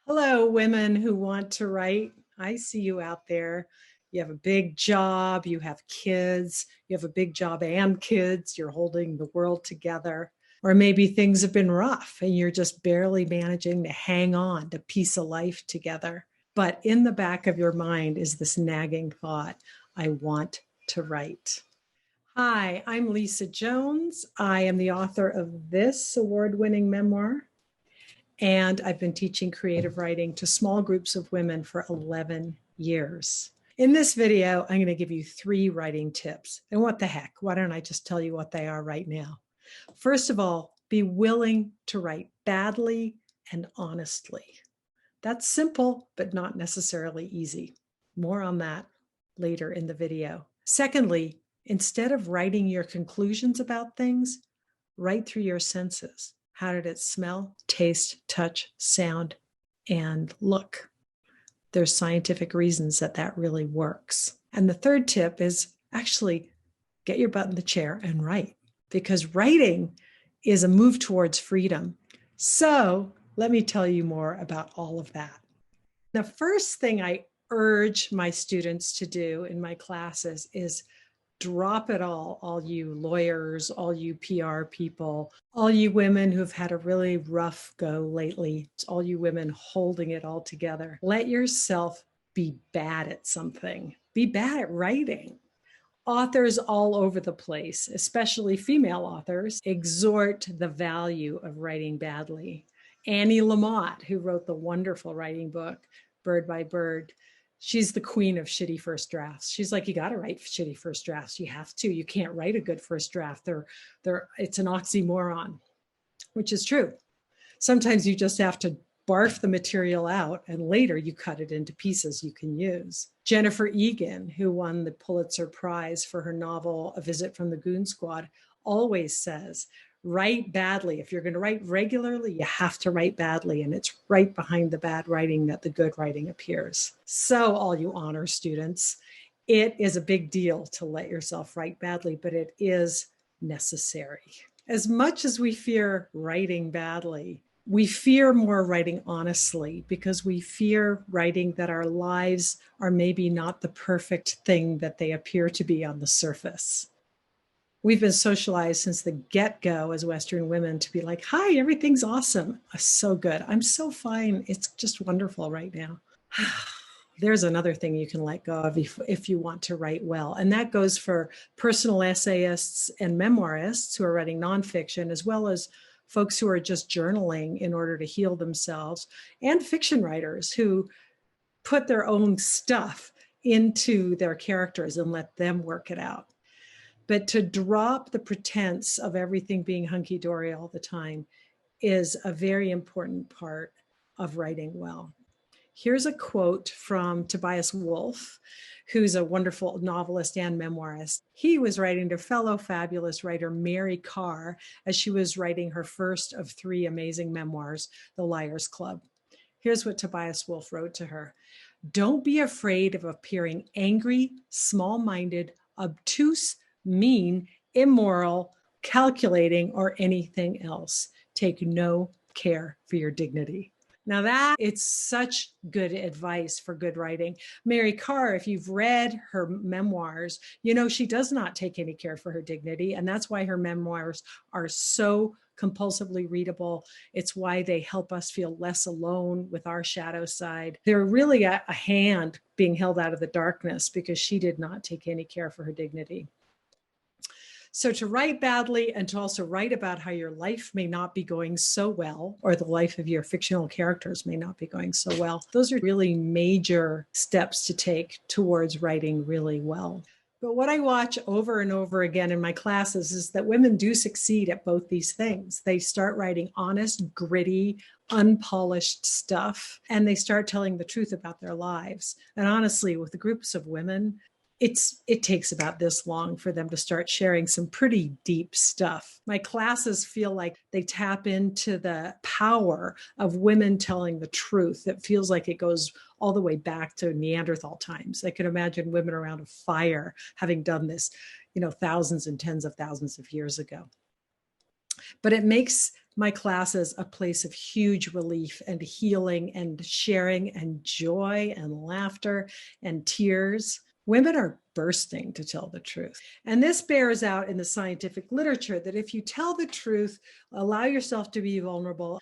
Hello, women who want to write. I see you out there. You have a big job, you have kids, you have a big job and kids, you're holding the world together. Or maybe things have been rough and you're just barely managing to hang on to piece of life together. But in the back of your mind is this nagging thought, I want to write. Hi, I'm Lisa Jones. I am the author of this award winning memoir, and I've been teaching creative writing to small groups of women for 11 years. In this video, I'm going to give you 3 writing tips. And what the heck? Why don't I just tell you what they are right now? First of all, be willing to write badly and honestly. That's simple, but not necessarily easy. More on that later in the video. Secondly, instead of writing your conclusions about things, write through your senses. How did it smell, taste, touch, sound, and look? There's scientific reasons that really works. And the third tip is actually get your butt in the chair and write, because writing is a move towards freedom. So let me tell you more about all of that. The first thing I urge my students to do in my classes is drop it all you lawyers, all you PR people, all you women who've had a really rough go lately, all you women holding it all together. Let yourself be bad at something. Be bad at writing. Authors all over the place, especially female authors, exhort the value of writing badly. Annie Lamott, who wrote the wonderful writing book, Bird by Bird, she's the queen of shitty first drafts. She's like, you got to write shitty first drafts. You have to. You can't write a good first draft. It's an oxymoron, which is true. Sometimes you just have to barf the material out and later you cut it into pieces you can use. Jennifer Egan, who won the Pulitzer Prize for her novel A Visit from the Goon Squad, always says, write badly. If you're going to write regularly, you have to write badly. And it's right behind the bad writing that the good writing appears. So all you honor students, it is a big deal to let yourself write badly, but it is necessary. As much as we fear writing badly, we fear more writing honestly, because we fear writing that our lives are maybe not the perfect thing that they appear to be on the surface. We've been socialized since the get-go as Western women to be like, hi, everything's awesome. So good. I'm so fine. It's just wonderful right now. There's another thing you can let go of if you want to write well. And that goes for personal essayists and memoirists who are writing nonfiction, as well as folks who are just journaling in order to heal themselves, and fiction writers who put their own stuff into their characters and let them work it out. But to drop the pretense of everything being hunky-dory all the time is a very important part of writing well. Here's a quote from Tobias Wolff, who's a wonderful novelist and memoirist. He was writing to fellow fabulous writer Mary Karr as she was writing her first of 3 amazing memoirs, The Liars Club. Here's what Tobias Wolff wrote to her. Don't be afraid of appearing angry, small-minded, obtuse, mean, immoral, calculating, or anything else. Take no care for your dignity. Now that it's such good advice for good writing. Mary Karr, if you've read her memoirs, you know she does not take any care for her dignity. And that's why her memoirs are so compulsively readable. It's why they help us feel less alone with our shadow side. They're really a hand being held out of the darkness because she did not take any care for her dignity. So to write badly and to also write about how your life may not be going so well, or the life of your fictional characters may not be going so well, those are really major steps to take towards writing really well. But what I watch over and over again in my classes is that women do succeed at both these things. They start writing honest, gritty, unpolished stuff, and they start telling the truth about their lives. And honestly, with the groups of women, it takes about this long for them to start sharing some pretty deep stuff. My classes feel like they tap into the power of women telling the truth. It feels like it goes all the way back to Neanderthal times. I can imagine women around a fire having done this, thousands and tens of thousands of years ago. But it makes my classes a place of huge relief and healing and sharing and joy and laughter and tears. Women are bursting to tell the truth. And this bears out in the scientific literature that if you tell the truth, allow yourself to be vulnerable,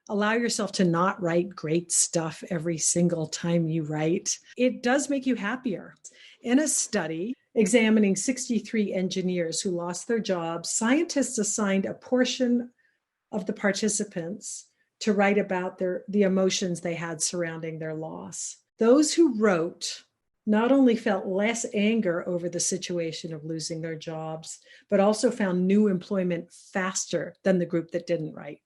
allow yourself to not write great stuff every single time you write, it does make you happier. In a study examining 63 engineers who lost their jobs, scientists assigned a portion of the participants to write about the emotions they had surrounding their loss. Those who wrote not only felt less anger over the situation of losing their jobs, but also found new employment faster than the group that didn't write.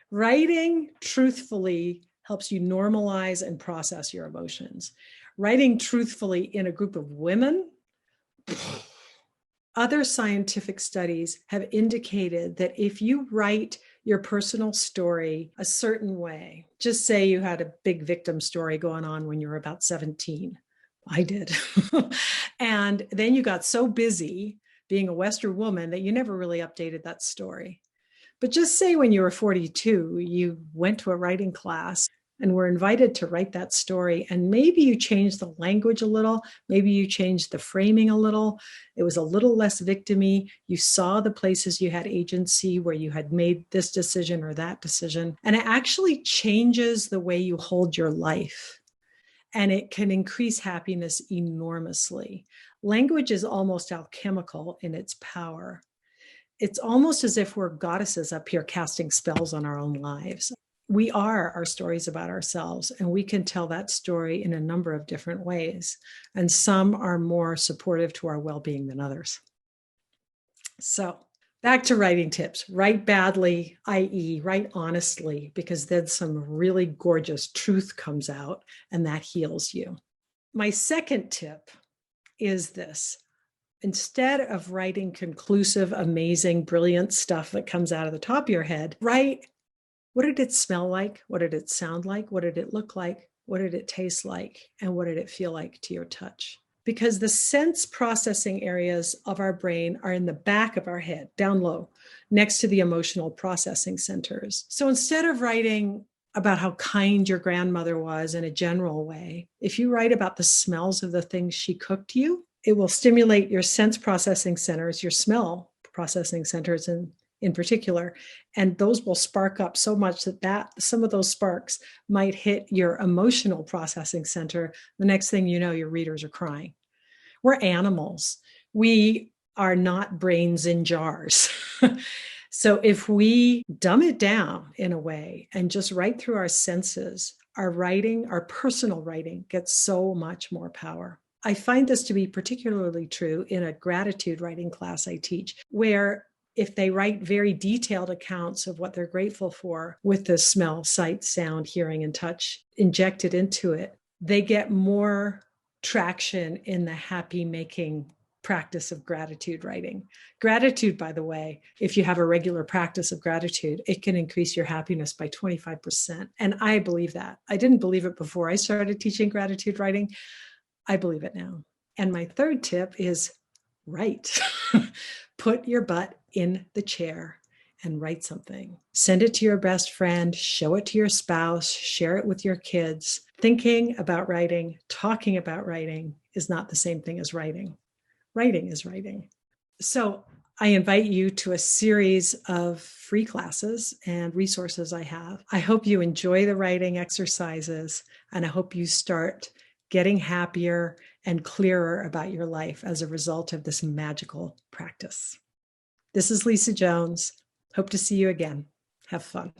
Writing truthfully helps you normalize and process your emotions. Writing truthfully in a group of women, other scientific studies have indicated that if you write your personal story a certain way, just say you had a big victim story going on when you were about 17. I did. And then you got so busy being a Western woman that you never really updated that story. But just say when you were 42, you went to a writing class and were invited to write that story. And maybe you changed the language a little. Maybe you changed the framing a little. It was a little less victim-y. You saw the places you had agency where you had made this decision or that decision. And it actually changes the way you hold your life. And it can increase happiness enormously. Language is almost alchemical in its power. It's almost as if we're goddesses up here casting spells on our own lives. We are our stories about ourselves, and we can tell that story in a number of different ways. And some are more supportive to our well-being than others. So back to writing tips. Write badly, i.e. write honestly, because then some really gorgeous truth comes out and that heals you. My second tip is this. Instead of writing conclusive, amazing, brilliant stuff that comes out of the top of your head, write, what did it smell like? What did it sound like? What did it look like? What did it taste like? And what did it feel like to your touch? Because the sense processing areas of our brain are in the back of our head, down low, next to the emotional processing centers. So instead of writing about how kind your grandmother was in a general way, if you write about the smells of the things she cooked you, it will stimulate your sense processing centers, your smell processing centers in particular, and those will spark up so much that some of those sparks might hit your emotional processing center. The next thing you know, your readers are crying. We're animals. We are not brains in jars. So if we dumb it down in a way and just write through our senses, our writing, our personal writing gets so much more power. I find this to be particularly true in a gratitude writing class I teach, where if they write very detailed accounts of what they're grateful for with the smell, sight, sound, hearing, and touch injected into it, they get more traction in the happy making practice of gratitude writing. Gratitude, by the way, if you have a regular practice of gratitude, it can increase your happiness by 25%. And I believe that. I didn't believe it before I started teaching gratitude writing. I believe it now. And my third tip is write. Put your butt in the chair and write something. Send it to your best friend, show it to your spouse, share it with your kids. Thinking about writing, talking about writing is not the same thing as writing. Writing is writing. So I invite you to a series of free classes and resources I have. I hope you enjoy the writing exercises, and I hope you start getting happier and clearer about your life as a result of this magical practice. This is Lisa Jones. Hope to see you again. Have fun.